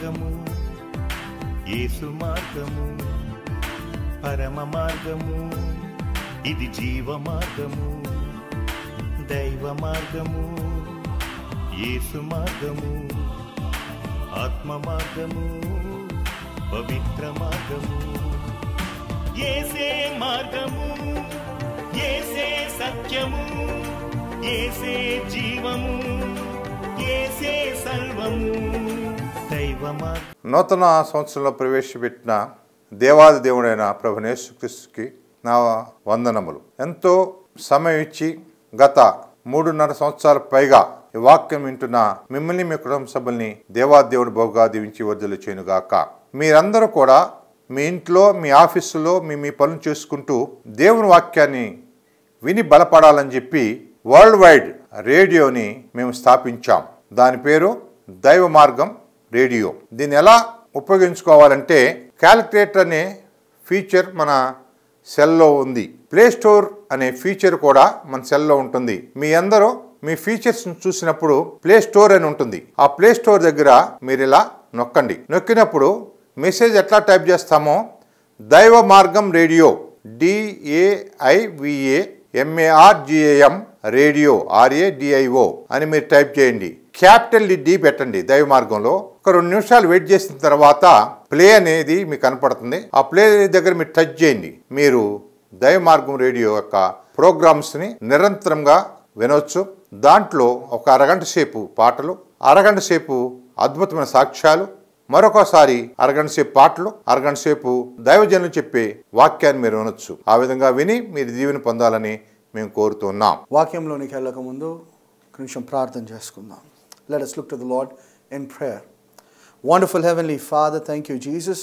మార్గము యేసు మార్గము పరమ మార్గము ఇది జీవ మార్గము దైవ మార్గము యేసు మార్గము ఆత్మ మార్గము పవిత్ర మార్గము యేసే మార్గము యేసే సత్యము యేసే జీవము యేసే సర్వము దైవ మార్గము. నూతన సంవత్సరంలో ప్రవేశపెట్టిన దేవాది దేవుడైన ప్రభువైన యేసుక్రీస్తుకి నా వందనములు. ఎంతో సమయం ఇచ్చి గత 3.5 సంవత్సరాల పైగా ఈ వాక్యం వింటున్న మిమ్మల్ని మీ కుటుంబ సభ్యుల్ని దేవాది దేవుడు బహుగా దీవించి వర్ధలు చేయనుగాక. మీరందరూ కూడా మీ ఇంట్లో మీ ఆఫీసులో మీ పనులు చేసుకుంటూ దేవుని వాక్యాన్ని విని బలపడాలని చెప్పి వరల్డ్ వైడ్ రేడియోని మేము స్థాపించాం. దాని పేరు దైవ మార్గం రేడియో. దీన్ని ఎలా ఉపయోగించుకోవాలంటే క్యాలిక్యులేటర్ అనే ఫీచర్ మన సెల్లో ఉంది. ప్లే స్టోర్ అనే ఫీచర్ కూడా మన సెల్లో ఉంటుంది. మీ అందరూ మీ ఫీచర్స్ చూసినప్పుడు ప్లే స్టోర్ అని ఉంటుంది. ఆ ప్లే స్టోర్ దగ్గర మీరు ఇలా నొక్కండి. నొక్కినప్పుడు మెసేజ్ ఎట్లా టైప్ చేస్తామో దైవ మార్గం రేడియో DAIVAMARGAM రేడియో RADIO అని మీరు టైప్ చేయండి. క్యాపిటల్ D పెట్టండి. దైవ మార్గంలో ఒక 2 నిమిషాలు వెయిట్ చేసిన తర్వాత ప్లే అనేది మీకు కనపడుతుంది. ఆ ప్లే దగ్గర మీరు టచ్ చేయండి. మీరు దైవ మార్గం రేడియో యొక్క ప్రోగ్రామ్స్ని నిరంతరంగా వినవచ్చు. దాంట్లో ఒక అరగంట సేపు పాటలు, అరగంట సేపు అద్భుతమైన సాక్ష్యాలు, మరొకసారి అరగంట సేపు పాటలు, అరగంట సేపు దైవజనులు చెప్పే వాక్యాన్ని మీరు వినొచ్చు. ఆ విధంగా విని మీరు దీవెన పొందాలని మేము కోరుతున్నాం. వాక్యంలోనికి వెళ్ళక ముందు కొంచెం ప్రార్థన చేసుకుందాం. Let us look to the Lord in prayer. Wonderful Heavenly Father, thank you, Jesus.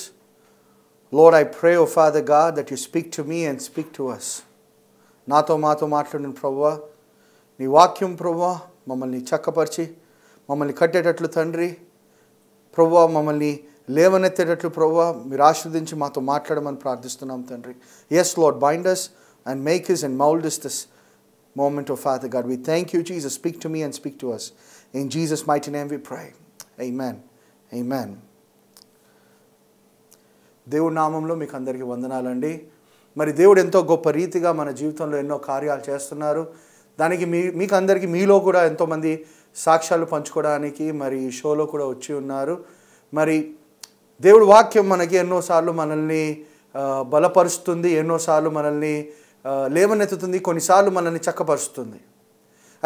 Lord, I pray, oh Father God, that you speak to me and speak to us. నాతో మాట్లాడిన ప్రభువా, నీ వాక్యం ప్రభువా మమ్మల్ని చక్కపరిచి మమ్మల్ని కట్టేటట్లు తండ్రి ప్రభువా, మమ్మల్ని లేవనెత్తేటట్లు ప్రభువా మీరు ఆశీర్వదించి మాతో మాట్లాడమని ప్రార్థిస్తున్నాం తండ్రి. Yes, Lord, bind us and make us and mold us this moment, oh Father God. We thank you, Jesus. Speak to me and speak to us. In Jesus' mighty name we pray. Amen. Amen. దేవుడి నామంలో మీకు అందరికీ వందనాలండి. మరి దేవుడు ఎంతో గొప్ప రీతిగా మన జీవితంలో ఎన్నో కార్యాలు చేస్తున్నారు. దానికి మీకు అందరికీ మీలో కూడా ఎంతోమంది సాక్ష్యాలు పంచుకోవడానికి మరి ఈ షోలో కూడా వచ్చి ఉన్నారు. మరి దేవుడి వాక్యం మనకి ఎన్నోసార్లు మనల్ని బలపరుస్తుంది, ఎన్నోసార్లు మనల్ని లేవనెత్తుతుంది, కొన్నిసార్లు మనల్ని చక్కపరుస్తుంది.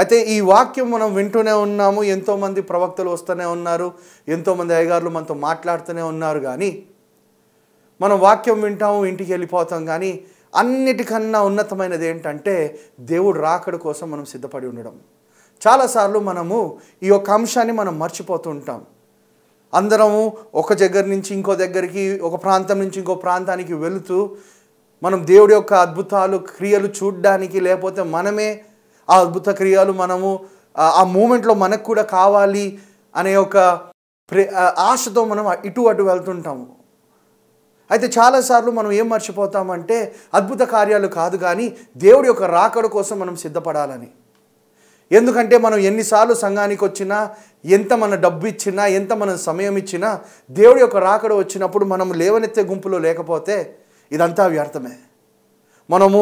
అయితే ఈ వాక్యం మనం వింటూనే ఉన్నాము. ఎంతోమంది ప్రవక్తలు వస్తూనే ఉన్నారు, ఎంతోమంది అయ్యగారులు మనతో మాట్లాడుతూనే ఉన్నారు. కానీ మనం వాక్యం వింటాము, ఇంటికి వెళ్ళిపోతాం. కానీ అన్నిటికన్నా ఉన్నతమైనది ఏంటంటే దేవుడు రాకడ కోసం మనం సిద్ధపడి ఉండడం. చాలాసార్లు మనము ఈ యొక్క అంశాన్ని మనం మర్చిపోతూ ఉంటాం. అందరము ఒక దగ్గర నుంచి ఇంకో దగ్గరికి, ఒక ప్రాంతం నుంచి ఇంకో ప్రాంతానికి వెళుతూ మనం దేవుడి యొక్క అద్భుతాలు క్రియలు చూడడానికి, లేకపోతే మనమే ఆ అద్భుత క్రియలు మనము ఆ మూమెంట్లో మనకు కూడా కావాలి అనే ఒక ఆశతో మనం ఇటు అటు వెళ్తుంటాము. అయితే చాలాసార్లు మనం ఏం మర్చిపోతామంటే అద్భుత కార్యాలు కాదు కానీ దేవుడి యొక్క రాకడ కోసం మనం సిద్ధపడాలని. ఎందుకంటే మనం ఎన్నిసార్లు సంఘానికి వచ్చినా, ఎంత మన డబ్బు ఇచ్చినా, ఎంత మన సమయం ఇచ్చినా, దేవుడి యొక్క రాకడ వచ్చినప్పుడు మనం లేవనెత్తే గుంపులో లేకపోతే ఇదంతా వ్యర్థమే. మనము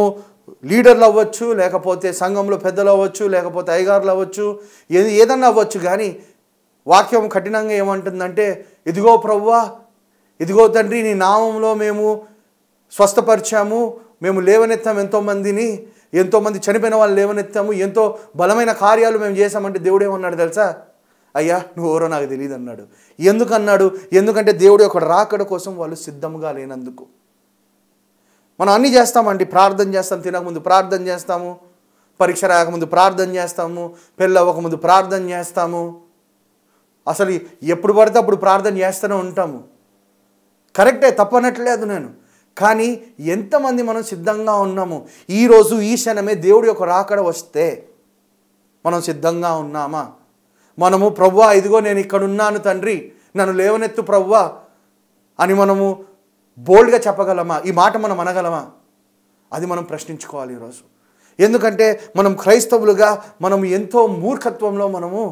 లీడర్లు అవ్వచ్చు, లేకపోతే సంఘంలో పెద్దలు అవ్వచ్చు, లేకపోతే అయ్యగారులు అవ్వచ్చు, ఏదన్నా అవ్వచ్చు. కానీ వాక్యం కఠినంగా ఏమంటుందంటే, ఇదిగో ప్రభువా, ఇదిగో తండ్రి, నీ నామంలో మేము స్వస్థపరిచాము, మేము లేవనెత్తాము ఎంతోమంది చనిపోయిన వాళ్ళు లేవనెత్తాము, ఎంతో బలమైన కార్యాలు మేము చేశామంటే దేవుడు ఏమన్నాడు తెలుసా? అయ్యా నువ్వు ఎవరో నాకు తెలియదు అన్నాడు. ఎందుకన్నాడు? ఎందుకంటే దేవుడు యొక్క రాకడ కోసం వాళ్ళు సిద్ధంగా లేనందుకు. మనం అన్నీ చేస్తామండి. ప్రార్థన చేస్తాం, తినకముందు ప్రార్థన చేస్తాము, పరీక్ష రాకముందు ప్రార్థన చేస్తాము, పెళ్ళి అవ్వకముందు ప్రార్థన చేస్తాము. అసలు ఎప్పుడు పడితే అప్పుడు ప్రార్థన చేస్తూనే ఉంటాము. కరెక్టే, తప్పనట్లేదు నేను. కానీ ఎంతమంది మనం సిద్ధంగా ఉన్నాము? ఈరోజు ఈ క్షణమే దేవుడి యొక్క రాకడ వస్తే మనం సిద్ధంగా ఉన్నామా? మనము ప్రభువా ఇదిగో నేను ఇక్కడ ఉన్నాను తండ్రి, నన్ను లేవనెత్తు ప్రభువా అని మనము బోల్డ్గా చెప్పగలమా? ఈ మాట మనం అనగలమా? అది మనం ప్రశ్నించుకోవాలి ఈరోజు. ఎందుకంటే మనం క్రైస్తవులుగా మనం ఎంతో మూర్ఖత్వంలో మనము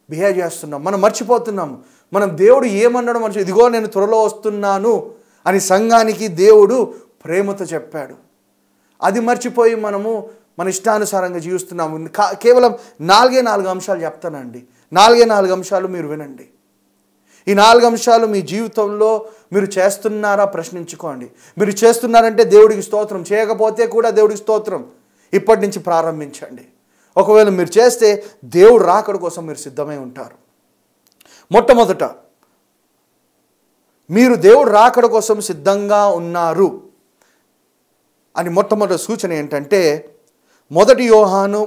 బిహేవ్ చేస్తున్నాం. మనం మర్చిపోతున్నాము. మనం దేవుడు ఏమన్నాడో మర్చి, ఇదిగో నేను త్వరలో వస్తున్నాను అని సంఘానికి దేవుడు ప్రేమతో చెప్పాడు. అది మర్చిపోయి మనము మన ఇష్టానుసారంగా జీవిస్తున్నాము. కేవలం 4 అంశాలు చెప్తానండి. 4 అంశాలు మీరు వినండి. ఈ 4 అంశాలు మీ జీవితంలో మీరు చేస్తున్నారా ప్రశ్నించుకోండి. మీరు చేస్తున్నారంటే దేవుడికి స్తోత్రం, చేయకపోతే కూడా దేవుడికి స్తోత్రం. ఇప్పటి నుంచి ప్రారంభించండి. ఒకవేళ మీరు చేస్తే దేవుడు రాకడ కోసం మీరు సిద్ధమై ఉంటారు. మొట్టమొదట మీరు దేవుడు రాకడ కోసం సిద్ధంగా ఉన్నారు అని మొట్టమొదటి సూచన ఏంటంటే, 1 యోహాను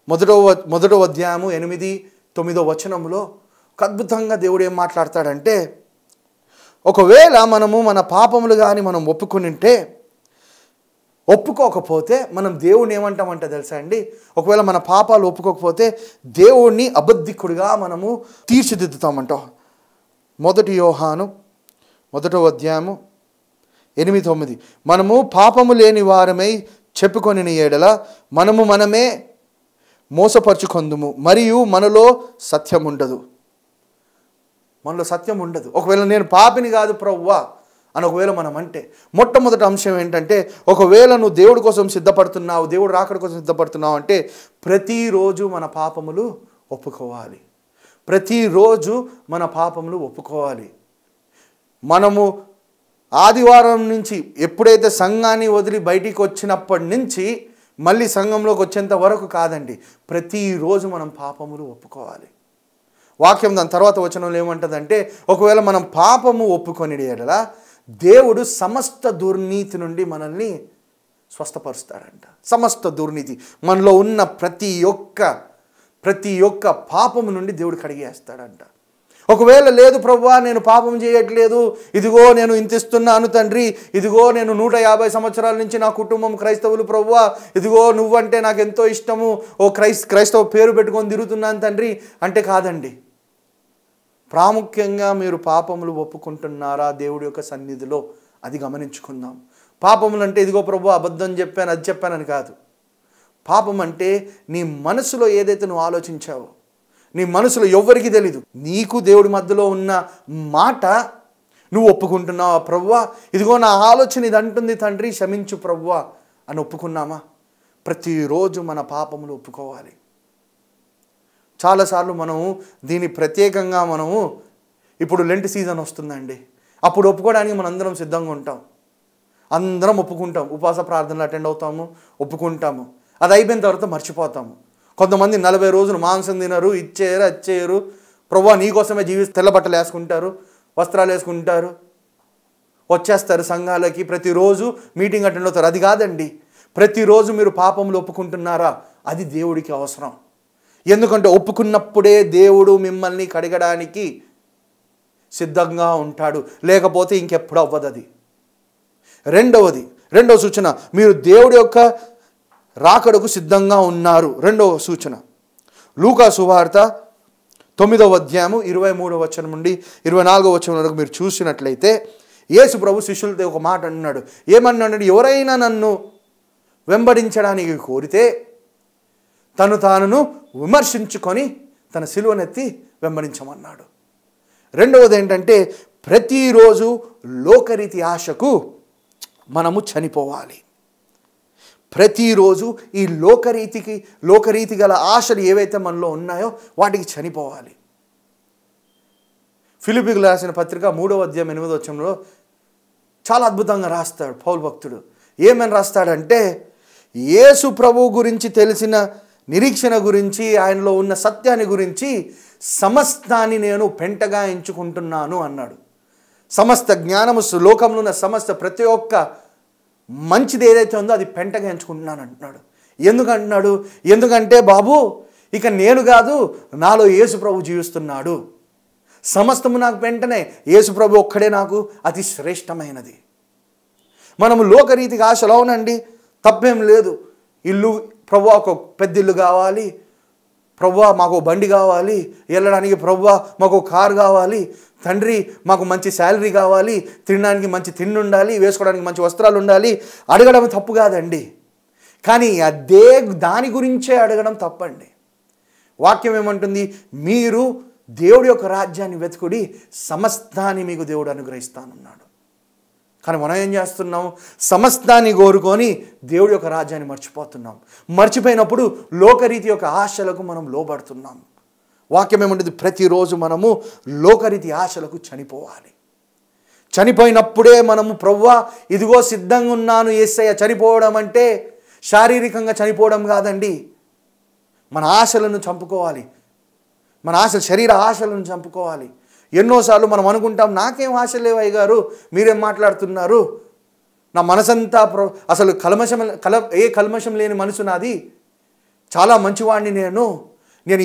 1వ అధ్యాయము 8-9 వచనంలో ఒక అద్భుతంగా దేవుడు ఏం మాట్లాడతాడంటే, ఒకవేళ మనము మన పాపములు కానీ మనం ఒప్పుకోకపోతే మనం దేవుడిని ఏమంటామంటే తెలుసా అండి, ఒకవేళ మన పాపాలు ఒప్పుకోకపోతే దేవుడిని అబద్ధికుడిగా మనము తీర్చిదిద్దుతామంటాం. 1 యోహాను 1వ అధ్యాయము 8-9, మనము పాపము లేని వారమై చెప్పుకొని ఎడల మనమే మోసపరుచుకొందుము, మరియు మనలో సత్యం ఉండదు. ఒకవేళ నేను పాపిని కాదు ప్రభువా అని ఒకవేళ మనం అంటే, మొట్టమొదటి అంశం ఏంటంటే, ఒకవేళ నువ్వు దేవుడి కోసం సిద్ధపడుతున్నావు, దేవుడు రాకడ కోసం సిద్ధపడుతున్నావు అంటే ప్రతిరోజు మన పాపములు ఒప్పుకోవాలి. మనము ఆదివారం నుంచి ఎప్పుడైతే సంఘాన్ని వదిలి బయటికి వచ్చినప్పటి నుంచి మళ్ళీ సంఘంలోకి వచ్చేంత వరకు కాదండి, ప్రతిరోజు మనం పాపములు ఒప్పుకోవాలి. వాక్యం దాని తర్వాత వచనంలో ఏమంటుందంటే, ఒకవేళ మనం పాపము ఒప్పుకొని ఎడల దేవుడు సమస్త దుర్నీతి నుండి మనల్ని స్వస్థపరుస్తాడంట. సమస్త దుర్నీతి, మనలో ఉన్న ప్రతి ఒక్క పాపము నుండి దేవుడు కడిగేస్తాడంట. ఒకవేళ లేదు ప్రభువా నేను పాపం చేయట్లేదు, ఇదిగో నేను ఇంత ఇస్తున్నాను తండ్రి, ఇదిగో నేను 150 సంవత్సరాల నుంచి నా కుటుంబం క్రైస్తవులు ప్రభువా, ఇదిగో నువ్వంటే నాకు ఎంతో ఇష్టము, ఓ క్రైస్తవ పేరు పెట్టుకొని తిరుగుతున్నాను తండ్రి అంటే కాదండి. ప్రాముఖ్యంగా మీరు పాపములు ఒప్పుకుంటున్నారా దేవుడి యొక్క సన్నిధిలో, అది గమనించుకుందాం. పాపములు అంటే ఇదిగో ప్రభువా అబద్ధం చెప్పాను అది చెప్పానని కాదు. పాపం అంటే నీ మనసులో ఏదైతే నువ్వు ఆలోచించావో, నీ మనసులో ఎవ్వరికి తెలీదు, నీకు దేవుడి మధ్యలో ఉన్న మాట నువ్వు ఒప్పుకుంటున్నావా, ప్రభువా ఇదిగో నా ఆలోచన ఇది అంటుంది తండ్రి క్షమించు ప్రభువా అని ఒప్పుకున్నామా? ప్రతిరోజు మన పాపములు ఒప్పుకోవాలి. చాలాసార్లు మనము దీన్ని ప్రత్యేకంగా ఇప్పుడు లెంట్ సీజన్ వస్తుందండి, అప్పుడు ఒప్పుకోవడానికి మనం అందరం సిద్ధంగా ఉంటాం. అందరం ఒప్పుకుంటాం, ఉపవాస ప్రార్థనలు అటెండ్ అవుతాము, ఒప్పుకుంటాము. అది అయిపోయిన తర్వాత మర్చిపోతాము. కొంతమంది 40 రోజులు మాంసం తినరు, ఇచ్చేయరు అది చేయరు, ప్రభువా నీకోసమే తెల్ల బట్టలు వేసుకుంటారు, వస్త్రాలు వేసుకుంటారు, వచ్చేస్తారు సంఘాలకి, ప్రతిరోజు మీటింగ్ అటెండ్ అవుతారు. అది కాదండి, ప్రతిరోజు మీరు పాపములు ఒప్పుకుంటున్నారా, అది దేవుడికి అవసరం. ఎందుకంటే ఒప్పుకున్నప్పుడే దేవుడు మిమ్మల్ని కడగడానికి సిద్ధంగా ఉంటాడు, లేకపోతే ఇంకెప్పుడు అవ్వదు అది. రెండవ సూచన, మీరు దేవుడి యొక్క రాకడకు సిద్ధంగా ఉన్నారు. రెండవ సూచన, లూకా సువార్త 9వ అధ్యాయము 23వ వచనం నుండి 24వ వచనం వరకు మీరు చూసినట్లయితే యేసు ప్రభు శిష్యులతో ఒక మాట అన్నాడు. ఏమన్నాడు? ఎవరైనా నన్ను వెంబడించడానికి కోరితే తను తానును విమర్శించుకొని తన సిలువనెత్తి వెంబడించమన్నాడు. రెండవది ఏంటంటే, ప్రతిరోజు లోకరీతి ఆశకు మనము చనిపోవాలి. ప్రతిరోజు ఈ లోకరీతి గల ఆశలు ఏవైతే మనలో ఉన్నాయో వాటికి చనిపోవాలి. ఫిలిప్పీయులకు రాసిన పత్రిక 3వ అధ్యాయం 8వ వచనంలో చాలా అద్భుతంగా రాస్తాడు పౌలు భక్తుడు. ఏమని రాస్తాడంటే, యేసు ప్రభువు గురించి తెలిసిన నిరీక్షణ గురించి, ఆయనలో ఉన్న సత్యాన్ని గురించి సమస్తాన్ని నేను పెంటగా ఎంచుకుంటున్నాను అన్నాడు. సమస్త జ్ఞానము, లోకంలో ఉన్న సమస్త ప్రతి ఒక్క మంచిది ఏదైతే ఉందో అది పెంటగా ఎంచుకుంటున్నాను అంటున్నాడు. ఎందుకంటున్నాడు? ఎందుకంటే బాబు ఇక నేను కాదు, నాలో యేసు ప్రభు జీవిస్తున్నాడు. సమస్తము నాకు పెంటనే, యేసు ప్రభు ఒక్కడే నాకు అతి శ్రేష్టమైనది. మనము లోకరీతిగా ఆశలు, అవునండి తప్పేం లేదు, ఇల్లు ప్రభువా ఒక పెద్ద ఇల్లు కావాలి, ప్రభువా మాకు బండి కావాలి, వెళ్ళడానికి ప్రభువా మాకు కారు కావాలి, తండ్రి మాకు మంచి శాలరీ కావాలి, తినడానికి మంచి తిండి ఉండాలి, వేసుకోవడానికి మంచి వస్త్రాలు ఉండాలి, అడగడం తప్పు కాదండి. కానీ దాని గురించే అడగడం తప్పండి. వాక్యం ఏమంటుంది? మీరు దేవుడి యొక్క రాజ్యాన్ని వెతుకుడి, సమస్తాన్ని మీకు దేవుడు అనుగ్రహిస్తానన్నాడు. కానీ మనం ఏం చేస్తున్నాం? సమస్తాన్ని కోరుకొని దేవుడి యొక్క రాజ్యాన్ని మర్చిపోతున్నాం. మర్చిపోయినప్పుడు లోకరీతి యొక్క ఆశలకు మనం లోబడుతున్నాం. వాక్యం ఏముంటుంది? ప్రతిరోజు మనము లోకరీతి ఆశలకు చనిపోవాలి. చనిపోయినప్పుడే మనము ప్రభువా ఇదిగో సిద్ధంగా ఉన్నాను యేసయ్య. చనిపోవడం అంటే శారీరకంగా చనిపోవడం కాదండి. మన ఆశలను చంపుకోవాలి. మన శరీర ఆశలను చంపుకోవాలి. ఎన్నోసార్లు మనం అనుకుంటాం, నాకేం ఆశ లేవు అయ్యగారు, మీరేం మాట్లాడుతున్నారు, నా మనసంతా అసలు ఏ కల్మషం లేని మనసు నాది, చాలా మంచివాడిని నేను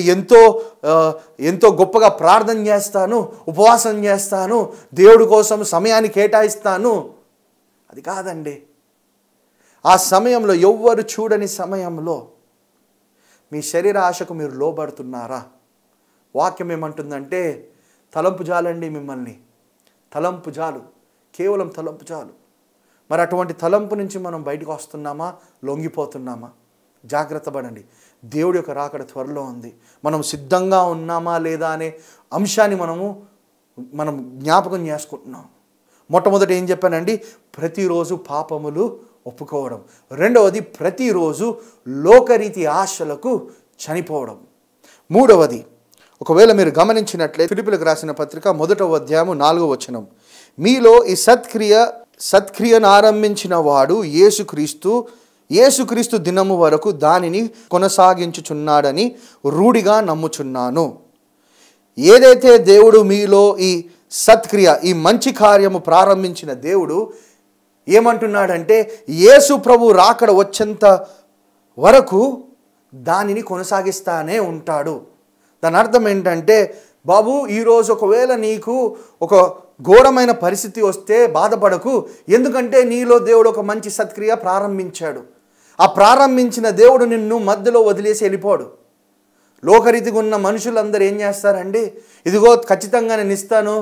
ఎంతో గొప్పగా ప్రార్థన చేస్తాను, ఉపవాసం చేస్తాను, దేవుడి కోసం సమయాన్ని కేటాయిస్తాను. అది కాదండి. ఆ సమయంలో ఎవ్వరు చూడని సమయంలో మీ శరీర ఆశకు మీరు లోబడుతున్నారా? వాక్యం ఏమంటుందంటే తలంపు జాలండి మిమ్మల్ని, తలంపు జాలు, కేవలం తలంపు చాలు. మరి అటువంటి తలంపు నుంచి మనం బయటకు వస్తున్నామా, లొంగిపోతున్నామా? జాగ్రత్త పడండి. దేవుడి యొక్క రాకడ త్వరలో ఉంది. మనం సిద్ధంగా ఉన్నామా లేదా అనే అంశాన్ని మనం జ్ఞాపకం చేసుకుంటున్నాం. మొట్టమొదటి ఏం చెప్పానండి? ప్రతిరోజు పాపములు ఒప్పుకోవడం. రెండవది ప్రతిరోజు లోకరీతి ఆశలకు చనిపోవడం. మూడవది, ఒకవేళ మీరు గమనించినట్లయితే ఫిలిప్పీయులకు రాసిన పత్రిక 1వ అధ్యాయము 4వ వచనం, మీలో ఈ సత్క్రియను ఆరంభించిన వాడు యేసుక్రీస్తు దినము వరకు దానిని కొనసాగించుచున్నాడని రూఢిగా నమ్ముచున్నాను. ఏదైతే దేవుడు మీలో ఈ సత్క్రియ, ఈ మంచి కార్యము ప్రారంభించిన దేవుడు ఏమంటున్నాడంటే యేసు ప్రభు రాకడ వచ్చేంత వరకు దానిని కొనసాగిస్తానే ఉంటాడు. దాని అర్థం ఏంటంటే, బాబు ఈరోజు ఒకవేళ నీకు ఒక ఘోరమైన పరిస్థితి వస్తే బాధపడకు, ఎందుకంటే నీలో దేవుడు ఒక మంచి సత్క్రియ ప్రారంభించాడు. ఆ ప్రారంభించిన దేవుడు నిన్ను మధ్యలో వదిలేసి వెళ్ళిపోడు. లోకరీతిగా ఉన్న మనుషులందరూ ఏం చేస్తారండి? ఇదిగో ఖచ్చితంగా నేను ఇస్తాను,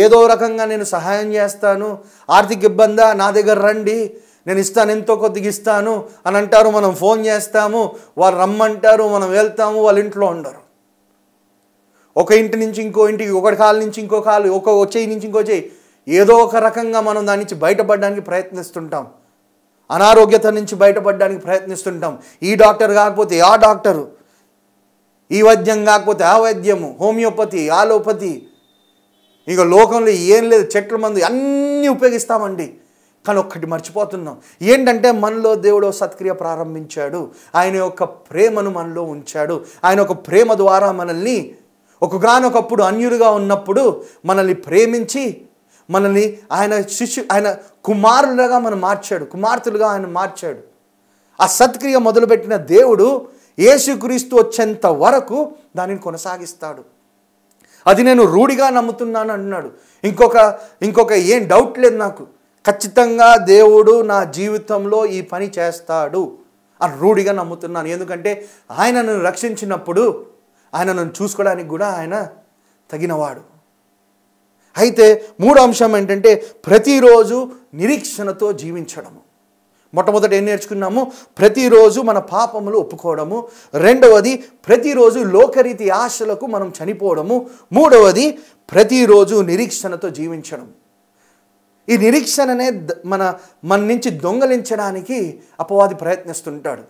ఏదో రకంగా నేను సహాయం చేస్తాను, ఆర్థిక ఇబ్బందా నా దగ్గర రండి, నేను ఇస్తాను, ఎంతో కొద్దిగా ఇస్తాను అని అంటారు. మనం ఫోన్ చేస్తాము, వాళ్ళు రమ్మంటారు, మనం వెళ్తాము, వాళ్ళ ఇంట్లో ఉండరు. ఒక ఇంటి నుంచి ఇంకో ఇంటికి, ఒకటి కాలు నుంచి ఇంకో కాలు, ఒక చెయ్యి నుంచి ఇంకో చెయ్యి, ఏదో ఒక రకంగా మనం దాని నుంచి బయటపడడానికి ప్రయత్నిస్తుంటాం. అనారోగ్యత నుంచి బయటపడడానికి ప్రయత్నిస్తుంటాం. ఈ డాక్టర్ కాకపోతే ఆ డాక్టరు, ఈ వైద్యం కాకపోతే ఆ వైద్యము, హోమియోపతి, ఆలోపతి, ఇక లోకంలో ఏం లేదు, చెట్ల మందు అన్నీ ఉపయోగిస్తామండి. కానీ ఒక్కటి మర్చిపోతున్నాం, ఏంటంటే మనలో దేవుడు సత్క్రియ ప్రారంభించాడు. ఆయన యొక్క ప్రేమను మనలో ఉంచాడు. ఆయన యొక్క ప్రేమ ద్వారా మనల్ని ఒకగానొకప్పుడు అన్యులుగా ఉన్నప్పుడు మనల్ని ప్రేమించి మనల్ని ఆయన కుమారులుగా మనం మార్చాడు, కుమార్తెలుగా ఆయన మార్చాడు. ఆ సత్క్రియ మొదలుపెట్టిన దేవుడు యేసుక్రీస్తు వచ్చేంత వరకు దానిని కొనసాగిస్తాడు. అది నేను రూఢిగా నమ్ముతున్నాను అన్నాడు. ఇంకొక ఏం డౌట్ లేదు నాకు, ఖచ్చితంగా దేవుడు నా జీవితంలో ఈ పని చేస్తాడు అని రూఢిగా నమ్ముతున్నాను. ఎందుకంటే ఆయన నన్ను రక్షించినప్పుడు ఆయన నన్ను చూసుకోవడానికి కూడా ఆయన తగినవాడు. అయితే మూడో అంశం ఏంటంటే ప్రతిరోజు నిరీక్షణతో జీవించడము. మొట్టమొదటి ఏం నేర్చుకున్నాము? ప్రతిరోజు మన పాపములు ఒప్పుకోవడము. రెండవది ప్రతిరోజు లోకరీతి ఆశలకు మనం చనిపోవడము. మూడవది ప్రతిరోజు నిరీక్షణతో జీవించడం. ఈ నిరీక్షణనే మన నుంచి దొంగలించడానికి అపవాది ప్రయత్నిస్తుంటాడు.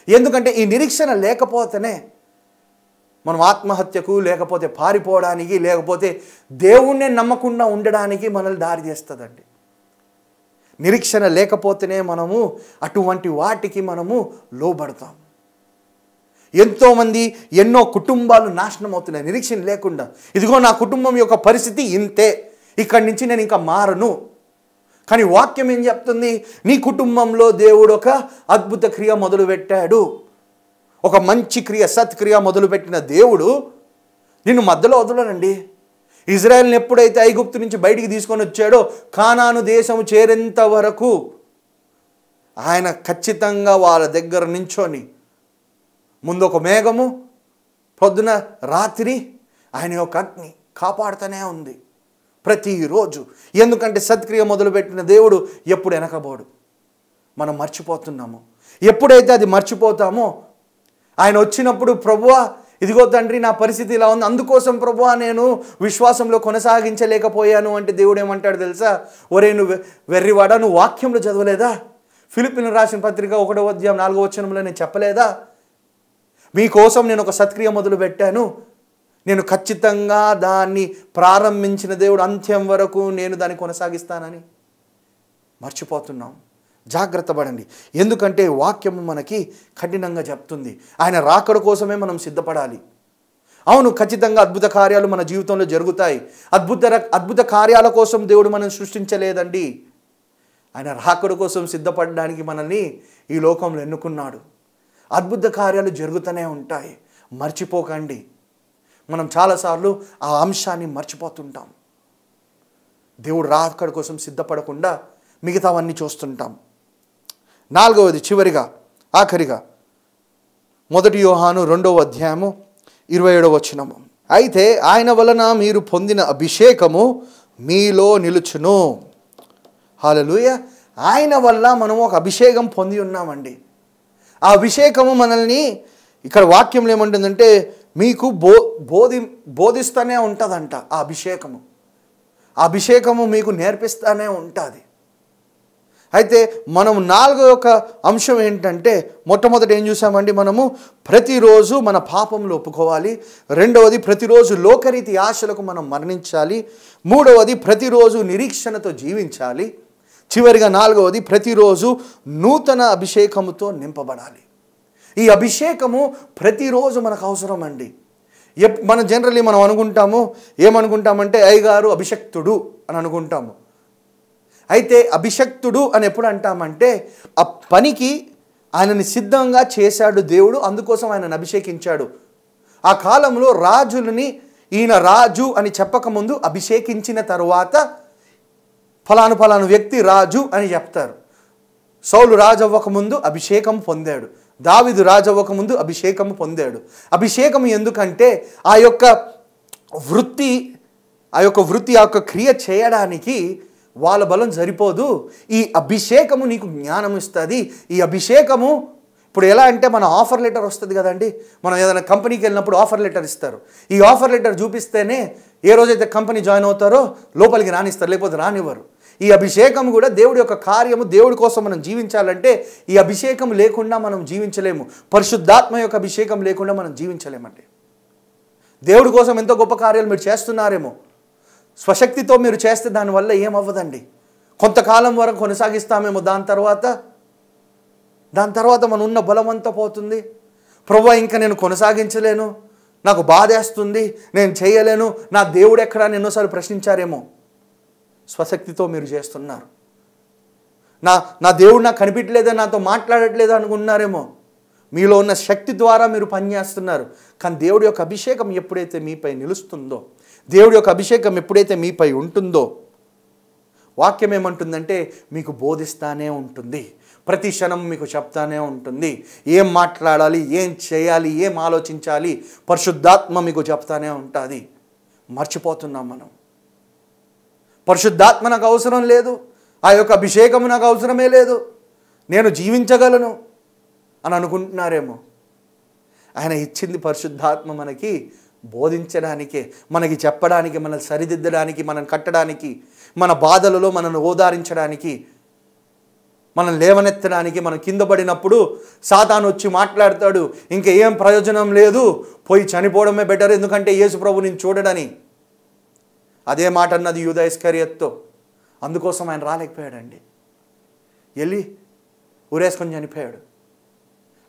ఎందుకంటే ఈ నిరీక్షణ లేకపోతేనే మనం ఆత్మహత్యకు, లేకపోతే పారిపోవడానికి, లేకపోతే దేవుణ్ణి నమ్మకుండా ఉండడానికి మనల్ని దారి చేస్తుందండి. నిరీక్షణ లేకపోతేనే మనము అటువంటి వాటికి మనము లోబడతాం. ఎంతోమంది, ఎన్నో కుటుంబాలు నాశనం అవుతున్నాయి నిరీక్షణ లేకుండా. ఇదిగో నా కుటుంబం యొక్క పరిస్థితి ఇంతే, ఇక్కడి నుంచి నేను ఇంకా మారను. కానీ వాక్యం ఏం చెప్తుంది? నీ కుటుంబంలో దేవుడు ఒక అద్భుత క్రియ మొదలుపెట్టాడు. ఒక మంచి క్రియ, సత్క్రియ మొదలుపెట్టిన దేవుడు నిన్ను మధ్యలో వదలనండి. ఇజ్రాయెల్ని ఎప్పుడైతే ఐగుప్తు నుంచి బయటికి తీసుకొని వచ్చాడో, కానాను దేశము చేరేంత వరకు ఆయన ఖచ్చితంగా వాళ్ళ దగ్గర నించొని, ముందు ఒక మేఘము, పొద్దున రాత్రి ఆయన యొక్క అగ్ని కాపాడుతూనే ఉంది ప్రతిరోజు. ఎందుకంటే సత్క్రియ మొదలుపెట్టిన దేవుడు ఎప్పుడు వెనకబోడు. మనం మర్చిపోతున్నాము. ఎప్పుడైతే అది మర్చిపోతామో, ఆయన వచ్చినప్పుడు ప్రభువా ఇదిగో తండ్రి నా పరిస్థితి ఇలా ఉంది, అందుకోసం ప్రభువా నేను విశ్వాసంలో కొనసాగించలేకపోయాను అంటే దేవుడు ఏమంటాడు తెలుసా? ఒరే నువ్వు వెర్రివాడా, నువ్వు వాక్యంలో చదవలేదా? ఫిలిప్పీయులకు రాసిన పత్రిక 1వ అధ్యాయం 4వ వచనంలో నేను చెప్పలేదా? మీకోసం నేను ఒక సత్క్రియ మొదలు పెట్టాను, నేను ఖచ్చితంగా దాన్ని ప్రారంభించిన దేవుడు అంత్యం వరకు నేను దాన్ని కొనసాగిస్తానని. మర్చిపోతున్నాం. జాగ్రత్త పడండి. ఎందుకంటే వాక్యము మనకి కఠినంగా చెప్తుంది. ఆయన రాకడ కోసమే మనం సిద్ధపడాలి. అవును, ఖచ్చితంగా అద్భుత కార్యాలు మన జీవితంలో జరుగుతాయి. అద్భుత కార్యాల కోసం దేవుడు మనం సృష్టించలేదండి. ఆయన రాకడ కోసం సిద్ధపడడానికి మనల్ని ఈ లోకంలో ఎన్నుకున్నాడు. అద్భుత కార్యాలు జరుగుతూనే ఉంటాయి. మర్చిపోకండి. మనం చాలాసార్లు ఆ అంశాన్ని మర్చిపోతుంటాం. దేవుడు రాకడ కోసం సిద్ధపడకుండా మిగతావన్నీ చూస్తుంటాం. 4వది చివరిగా ఆఖరిగా 1 యోహాను 2వ అధ్యాయము 27వ వచనము. అయితే ఆయన వలన మీరు పొందిన అభిషేకము మీలో నిలుచును. హల్లెలూయా. ఆయన వల్ల మనం ఒక అభిషేకం పొంది ఉన్నామండి. ఆ అభిషేకము మనల్ని ఇక్కడ వాక్యంలో ఏమంటుందంటే మీకు బోధిస్తూనే ఉంటుందంట. ఆ అభిషేకము మీకు నేర్పిస్తూనే ఉంటుంది. అయితే మనం 4వ అంశం ఏంటంటే, మొట్టమొదటి ఏం చూసామండి, మనము ప్రతిరోజు మన పాపంలో ఒప్పుకోవాలి. 2వది ప్రతిరోజు లోకరీతి ఆశలకు మనం మరణించాలి. 3వది ప్రతిరోజు నిరీక్షణతో జీవించాలి. చివరిగా 4వది ప్రతిరోజు నూతన అభిషేకముతో నింపబడాలి. ఈ అభిషేకము ప్రతిరోజు మనకు అవసరం అండి. మనం జనరల్లీ మనం ఏమనుకుంటామంటే అయ్యగారు అభిషక్తుడు అని అనుకుంటాము. అయితే అభిషక్తుడు అని ఎప్పుడు అంటామంటే ఆ పనికి ఆయనని సిద్ధంగా చేశాడు దేవుడు, అందుకోసం ఆయనను అభిషేకించాడు. ఆ కాలంలో రాజులని ఈయన రాజు అని చెప్పకముందు అభిషేకించిన తరువాత ఫలాను వ్యక్తి రాజు అని చెప్తారు. సౌలు రాజు అవ్వకముందు అభిషేకం పొందాడు. దావీదు రాజు అవ్వకముందు అభిషేకం పొందాడు. అభిషేకం ఎందుకంటే ఆ యొక్క వృత్తి ఆ యొక్క క్రియ చేయడానికి వాళ్ళ బలం సరిపోదు. ఈ అభిషేకము నీకు జ్ఞానం ఇస్తుంది. ఈ అభిషేకము ఇప్పుడు ఎలా అంటే మన ఆఫర్ లెటర్ వస్తుంది కదండి. మనం ఏదైనా కంపెనీకి వెళ్ళినప్పుడు ఆఫర్ లెటర్ ఇస్తారు. ఈ ఆఫర్ లెటర్ చూపిస్తేనే ఏ రోజైతే కంపెనీ జాయిన్ అవుతారో లోపలికి రానిస్తారు, లేకపోతే రానివ్వరు. ఈ అభిషేకం కూడా దేవుడి యొక్క కార్యము. దేవుడి కోసం మనం జీవించాలంటే ఈ అభిషేకం లేకుండా మనం జీవించలేము. పరిశుద్ధాత్మ యొక్క అభిషేకం లేకుండా మనం జీవించలేమండి. దేవుడి కోసం ఎంతో గొప్ప కార్యాలు మీరు చేస్తున్నారేమో, స్వశక్తితో మీరు చేస్తే దానివల్ల ఏమవ్వదండి. కొంతకాలం వరకు కొనసాగిస్తామేమో, దాని తర్వాత మన ఉన్న బలం అంతా పోతుంది. ప్రభువా ఇంకా నేను కొనసాగించలేను, నాకు బాధేస్తుంది, నేను చేయలేను, నా దేవుడు ఎక్కడా అని ఎన్నోసార్లు ప్రశ్నించారేమో. స్వశక్తితో మీరు చేస్తున్నారు. నా దేవుడు నాకు కనిపించలేదా, నాతో మాట్లాడట్లేదా అనుకున్నారేమో. మీలో ఉన్న శక్తి ద్వారా మీరు పనిచేస్తున్నారు. కానీ దేవుడి యొక్క అభిషేకం ఎప్పుడైతే మీపై నిలుస్తుందో, దేవుడి యొక్క అభిషేకం ఎప్పుడైతే మీపై ఉంటుందో, వాక్యం ఏమంటుందంటే మీకు బోధిస్తానే ఉంటుంది. ప్రతి క్షణం మీకు చెప్తానే ఉంటుంది. ఏం మాట్లాడాలి, ఏం చేయాలి, ఏం ఆలోచించాలి, పరిశుద్ధాత్మ మీకు చెప్తానే ఉంటుంది. మర్చిపోతున్నాం మనం. పరిశుద్ధాత్మ నాకు అవసరం లేదు, ఆ యొక్క అభిషేకం నాకు అవసరమే లేదు, నేను జీవించగలను అని అనుకుంటున్నారేమో. ఆయన ఇచ్చింది పరిశుద్ధాత్మ మనకి బోధించడానికే, మనకి చెప్పడానికి, మనల్ని సరిదిద్దడానికి, మనల్ని కట్టడానికి, మన బాధలలో మనల్ని ఓదారించడానికి, మనం లేవనెత్తడానికి. మనం కింద పడినప్పుడు సాతాను వచ్చి మాట్లాడతాడు, ఇంకా ఏం ప్రయోజనం లేదు, పోయి చనిపోవడమే బెటర్, ఎందుకంటే యేసు ప్రభు నేను చూడడని. అదే మాట అన్నది యూదా ఇస్కరియోతుతో. అందుకోసం ఆయన రాలేకపోయాడండి, వెళ్ళి ఊరేసుకొని చనిపోయాడు.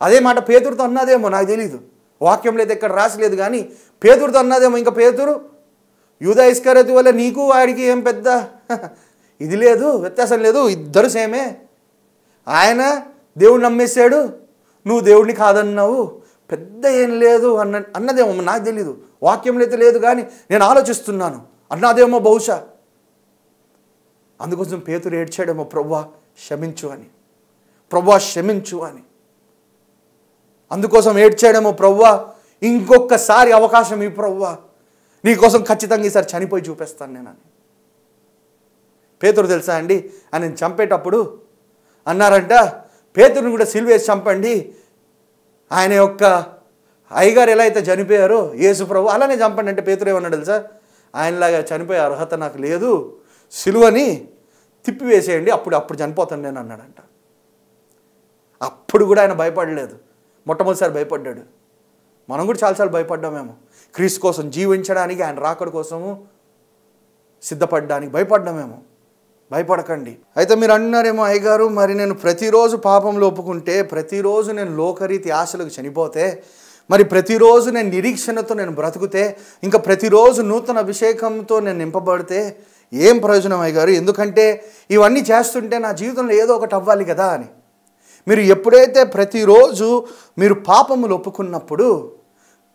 అదే మాట పేతురుతో అన్నదేమో, నాకు తెలీదు, వాక్యం లేదు, ఎక్కడ రాసలేదు, కానీ పేతురుతో అన్నదేమో. ఇంకా పేతురు యూదా ఇస్కరియోతు వల్ల నీకు వాడికి ఏం పెద్ద ఇది లేదు, వ్యత్యాసం లేదు, ఇద్దరు సేమే. ఆయన దేవుడిని నమ్మేశాడు, నువ్వు దేవుడిని కాదన్నావు, పెద్ద ఏం లేదు అన్నదేమో. నాకు తెలీదు, వాక్యంలో అయితే లేదు, కానీ నేను ఆలోచిస్తున్నాను అన్నదేమో బహుశా. అందుకోసం పేతురు ఏడ్చాడేమో, ప్రభువా క్షమించు అని, ప్రభువా క్షమించు అని. అందుకోసం ఏడ్చాడేమో, ప్రభువా ఇంకొకసారి అవకాశం ఈ ప్రభువా, నీకోసం ఖచ్చితంగా ఈసారి చనిపోయి చూపిస్తాను నేనని. పేతురు తెలుసా అండి, ఆయన చంపేటప్పుడు అన్నారంట, పేతురుని కూడా సిలువేసి చంపండి, ఆయన యొక్క అయ్యగారు ఎలా అయితే చనిపోయారో యేసు ప్రభు అలానే చంపండి అంటే పేతురు ఏమన్నాడు తెలుసా? ఆయనలాగా చనిపోయే అర్హత నాకు లేదు, సిలువని తిప్పివేసేయండి, అప్పుడు చనిపోతాను నేను అన్నాడంట. అప్పుడు కూడా ఆయన భయపడలేదు. మొట్టమొదటిసారి భయపడ్డాడు. మనం కూడా చాలాసార్లు భయపడ్డామేమో. క్రీస్తు కోసం జీవించడానికి, ఆయన రాకడ కోసము సిద్ధపడడానికి భయపడ్డామేమో. భయపడకండి. అయితే మీరు అంటున్నారేమో, అయ్యగారు మరి నేను ప్రతిరోజు పాపంలో ఒప్పుకుంటే, ప్రతిరోజు నేను లోకరీతి ఆశలకు చనిపోతే, మరి ప్రతిరోజు నేను నిరీక్షణతో నేను బ్రతుకుతే, ఇంకా ప్రతిరోజు నూతన అభిషేకంతో నేను నింపబడితే ఏం ప్రయోజనం అయ్యగారు? ఎందుకంటే ఇవన్నీ చేస్తుంటే నా జీవితంలో ఏదో ఒకటి అవ్వాలి కదా అని. మీరు ఎప్పుడైతే ప్రతిరోజు మీరు పాపములు ఒప్పుకున్నప్పుడు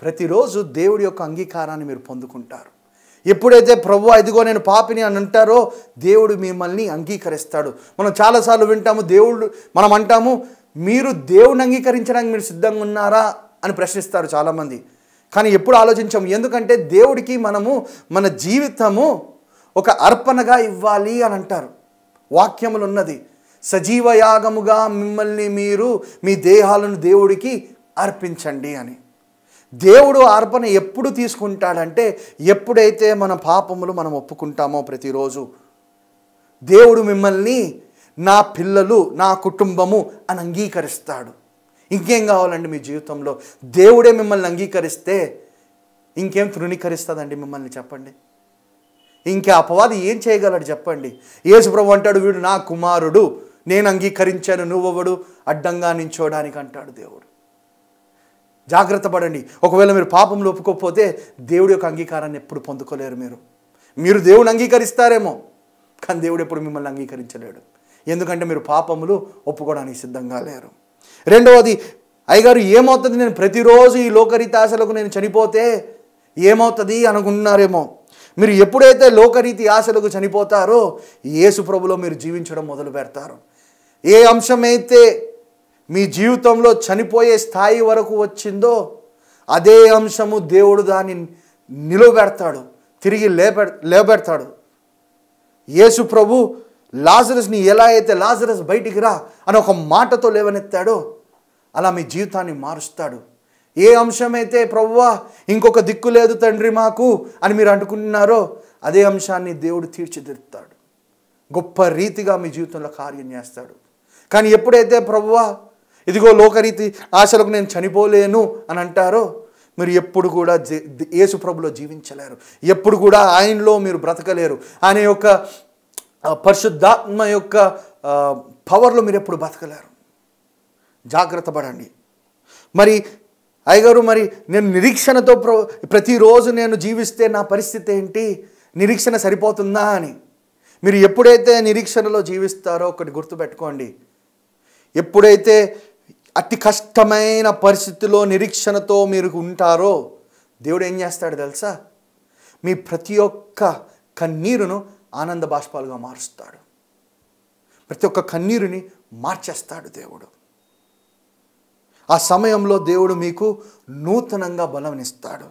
ప్రతిరోజు దేవుడి యొక్క అంగీకారాన్ని మీరు పొందుకుంటారు. ఎప్పుడైతే ప్రభువా ఇదిగో నేను పాపిని అని అంటారో దేవుడు మిమ్మల్ని అంగీకరిస్తాడు. మనం చాలాసార్లు వింటాము, మనం అంటాము మీరు దేవుడిని అంగీకరించడానికి మీరు సిద్ధంగా ఉన్నారా అని ప్రశ్నిస్తారు చాలామంది. కానీ ఎప్పుడు ఆలోచించాము, ఎందుకంటే దేవుడికి మనము మన జీవితము ఒక అర్పణగా ఇవ్వాలి అని అంటారు. వాక్యములు ఉన్నది, సజీవ యాగముగా మిమ్మల్ని మీరు మీ దేహాలను దేవుడికి అర్పించండి అని. దేవుడు అర్పణ ఎప్పుడు తీసుకుంటాడంటే ఎప్పుడైతే మన పాపములు మనం ఒప్పుకుంటామో ప్రతిరోజు. దేవుడు మిమ్మల్ని నా పిల్లలు, నా కుటుంబము అని అంగీకరిస్తాడు. ఇంకేం కావాలండి మీ జీవితంలో? దేవుడే మిమ్మల్ని అంగీకరిస్తే ఇంకేం తృణీకరిస్తుందండి మిమ్మల్ని చెప్పండి? ఇంకా అపవాది ఏం చేయగలడు చెప్పండి? యేసుప్రభు అంటాడు, వీడు నా కుమారుడు, నేను అంగీకరించాను, నువ్వెవడు అడ్డంగా నించోడానికి అంటాడు దేవుడు. జాగ్రత్త పడండి. ఒకవేళ మీరు పాపంలో ఒప్పుకోకపోతే దేవుడి యొక్క అంగీకారాన్ని ఎప్పుడు పొందుకోలేరు. మీరు దేవుని అంగీకరిస్తారేమో, కానీ దేవుడు ఎప్పుడు మిమ్మల్ని అంగీకరించలేడు. ఎందుకంటే మీరు పాపములు ఒప్పుకోవడానికి సిద్ధంగా లేరు. రెండవది, అయ్యగారు ఏమవుతుంది నేను ప్రతిరోజు ఈ లోకరీతి ఆశలకు నేను చనిపోతే ఏమవుతుంది అనుకుంటున్నారేమో. మీరు ఎప్పుడైతే లోకరీతి ఆశలకు చనిపోతారో యేసు ప్రభులో మీరు జీవించడం మొదలు పెడతారు. ఏ అంశమైతే మీ జీవితంలో చనిపోయే స్థాయి వరకు వచ్చిందో అదే అంశము దేవుడు దాన్ని నిలబెడతాడు, తిరిగి లేబెడతాడు. యేసు ప్రభు లాజరస్ని ఎలా అయితే లాజరస్ బయటికి రా అని ఒక మాటతో లేవనెత్తాడో అలా మీ జీవితాన్ని మారుస్తాడు. ఏ అంశమైతే ప్రభువా ఇంకొక దిక్కు లేదు తండ్రి మాకు అని మీరు అనుకుంటున్నారో అదే అంశాన్ని దేవుడు తీర్చిదిద్దుతాడు, గొప్ప రీతిగా మీ జీవితంలో కార్యం చేస్తాడు. కానీ ఎప్పుడైతే ప్రభువా ఇదిగో లోకరీతి ఆశలకు నేను చనిపోలేను అని అంటారో మీరు ఎప్పుడు కూడా యేసు ప్రభులో జీవించలేరు. ఎప్పుడు కూడా ఆయనలో మీరు బ్రతకలేరు. ఆయన యొక్క పరిశుద్ధాత్మ యొక్క పవర్లో మీరు ఎప్పుడు బ్రతకలేరు. జాగ్రత్త పడండి. మరి అయ్యగారు మరి నేను నిరీక్షణతో ప్రతిరోజు నేను జీవిస్తే నా పరిస్థితి ఏంటి? నిరీక్షణ సరిపోతుందా అని మీరు ఎప్పుడైతే నిరీక్షణలో జీవిస్తారో ఒకటి గుర్తుపెట్టుకోండి. ఎప్పుడైతే అతి కష్టమైన పరిస్థితిలో నిరీక్షణతో మీరు ఉంటారో దేవుడు ఏం చేస్తాడు తెలుసా? మీ ప్రతి ఒక్క కన్నీరును ఆనంద బాష్పాలుగా మారుస్తాడు. ప్రతి ఒక్క కన్నీరుని మార్చేస్తాడు దేవుడు. ఆ సమయంలో దేవుడు మీకు నూతనంగా బలమిస్తాడు.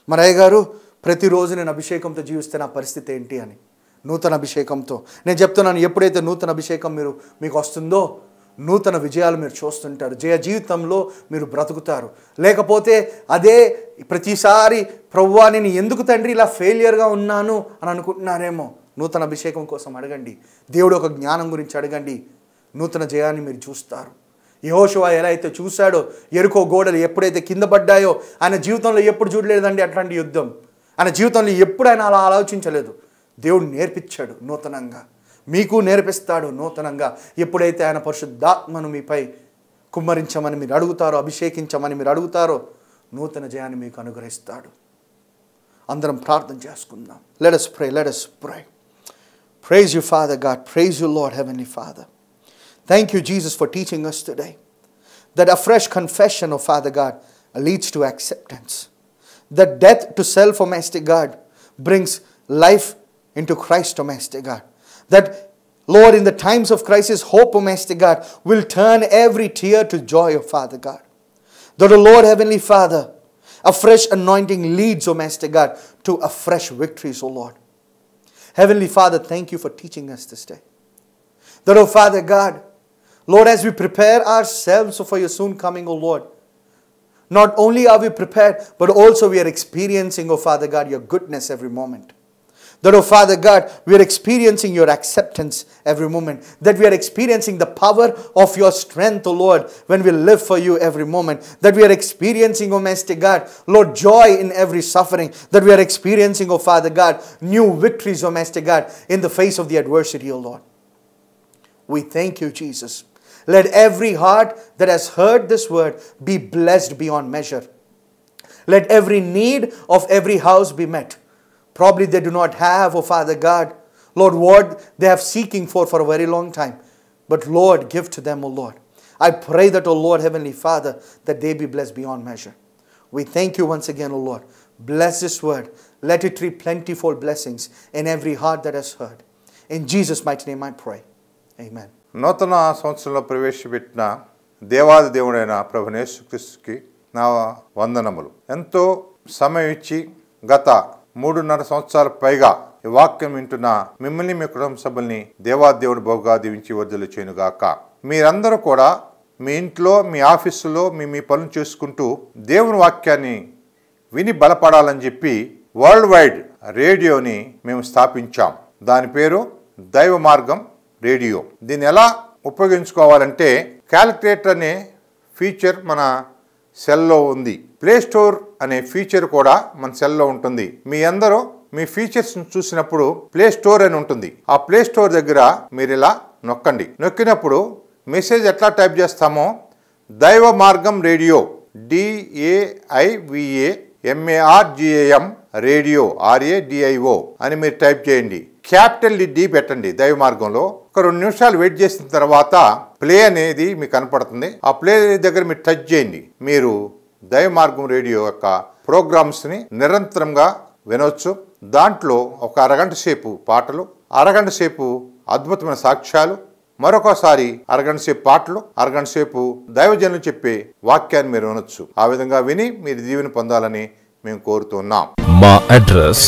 మరి అయ్యగారు ప్రతిరోజు నేను అభిషేకంతో జీవిస్తే నా పరిస్థితి ఏంటి అని, నూతన అభిషేకంతో నేను చెప్తున్నాను, ఎప్పుడైతే నూతన అభిషేకం మీకు వస్తుందో నూతన విజయాలు మీరు చూస్తుంటారు, జయ జీవితంలో మీరు బ్రతుకుతారు. లేకపోతే అదే ప్రతిసారి ప్రభువా నేను ఎందుకు తండ్రి ఇలా ఫెయిలియర్గా ఉన్నాను అని అనుకుంటున్నారేమో. నూతన అభిషేకం కోసం అడగండి, దేవుడు ఒక జ్ఞానం గురించి అడగండి, నూతన జయాన్ని మీరు చూస్తారు. యెహోషువ ఎలా అయితే చూశాడో, యెరికో గోడలు ఎప్పుడైతే కింద పడ్డాయో ఆయన జీవితంలో ఎప్పుడు చూడలేదండి అట్లాంటి యుద్ధం. ఆయన జీవితంలో ఎప్పుడు ఆయన అలా ఆలోచించలేదు. దేవుడు నేర్పించాడు నూతనంగా, మీకు నేర్పిస్తాడు నూతనంగా. ఎప్పుడైతే ఆయన పరిశుద్ధాత్మను మీపై కుమ్మరించమని మీరు అడుగుతారో, అభిషేకించమని మీరు అడుగుతారో నూతన జయాన్ని మీకు అనుగ్రహిస్తాడు. అందరం ప్రార్థన చేసుకుందాం. Let us pray. Praise you, Father God. Praise you, Lord, Heavenly Father. Thank you, Jesus, for teaching us today that a fresh confession, oh Father God, leads to acceptance. That death to self, oh Master God, brings life into Christ, oh Master God. That, Lord, in the times of crisis, hope, oh Master God, will turn every tear to joy, oh Father God. That, oh Lord, Heavenly Father, a fresh anointing leads, oh Master God, to a fresh victories, oh Lord. Heavenly Father, thank you for teaching us this day. That, oh Father God, Lord, as we prepare ourselves for your soon coming, oh Lord, not only are we prepared, but also we are experiencing, oh Father God, your goodness every moment. That, oh Father God, we are experiencing your acceptance every moment. That we are experiencing the power of your strength, oh Lord, when we live for you every moment. That we are experiencing, oh Master God, Lord, joy in every suffering. That we are experiencing, oh Father God, new victories, oh Master God, in the face of the adversity, oh Lord. We thank you, Jesus. Let every heart that has heard this word be blessed beyond measure. Let every need of every house be met. Probably they do not have, oh Father God, Lord, what they have seeking for a very long time. But Lord, give to them, oh Lord. I pray that, oh Lord, Heavenly Father, that they be blessed beyond measure. We thank you once again, oh Lord. Bless this word. Let it reap plentiful blessings in every heart that has heard. In Jesus' mighty name I pray. Amen. నూతన సంవత్సరంలో ప్రవేశపెట్టిన దేవాది దేవుడైన ప్రభువైన యేసుక్రీస్తుకి నా వందనములు. ఎంతో సమయం ఇచ్చి గత 3.5 సంవత్సరాల పైగా ఈ వాక్యం వింటున్న మిమ్మల్ని మీ కుటుంబ సభ్యుల్ని దేవాది దేవుడు బహుగా దీవించి వర్ధిల్లు చేయునుగాక. మీరందరూ కూడా మీ ఇంట్లో, మీ ఆఫీసులో మీ పనులు చేసుకుంటూ దేవుని వాక్యాన్ని విని బలపడాలని చెప్పి వరల్డ్ వైడ్ రేడియోని మేము స్థాపించాం. దాని పేరు దైవ మార్గం రేడియో. దీన్ని ఎలా ఉపయోగించుకోవాలంటే క్యాలిక్యులేటర్ అనే ఫీచర్ మన సెల్లో ఉంది. ప్లే స్టోర్ అనే ఫీచర్ కూడా మన సెల్లో ఉంటుంది. మీ అందరూ మీ ఫీచర్స్ చూసినప్పుడు ప్లే స్టోర్ అని ఉంటుంది. ఆ ప్లే స్టోర్ దగ్గర మీరు ఇలా నొక్కండి. నొక్కినప్పుడు మెసేజ్ ఎట్లా టైప్ చేస్తామో దైవ మార్గం రేడియో DAIVAMARGAM రేడియో RADIO అని మీరు టైప్ చేయండి. క్యాపిటల్ D పెట్టండి దైవ మార్గంలో. ఒక 2 నిమిషాలు వెయిట్ చేసిన తర్వాత ప్లే అనేది మీకు కనపడుతుంది. ఆ ప్లే దగ్గర మీరు టచ్ చేయండి. మీరు దైవ మార్గం రేడియో యొక్క ప్రోగ్రామ్స్ని నిరంతరంగా వినవచ్చు. దాంట్లో ఒక అరగంట సేపు పాటలు, అరగంట సేపు అద్భుతమైన సాక్ష్యాలు, మరొకసారి అరగంట సేపు పాటలు, అరగంట సేపు దైవజనులు చెప్పే వాక్యాన్ని మీరు వినొచ్చు. ఆ విధంగా విని మీరు దీవెన పొందాలని మేము కోరుతున్నాం. మా అడ్రస్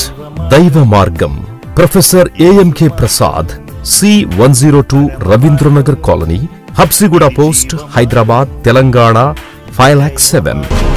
దైవ మార్గం, professor AMK Prasad, C102 Ravindranagar colony, Habsiguda post, Hyderabad, Telangana 5,07,000.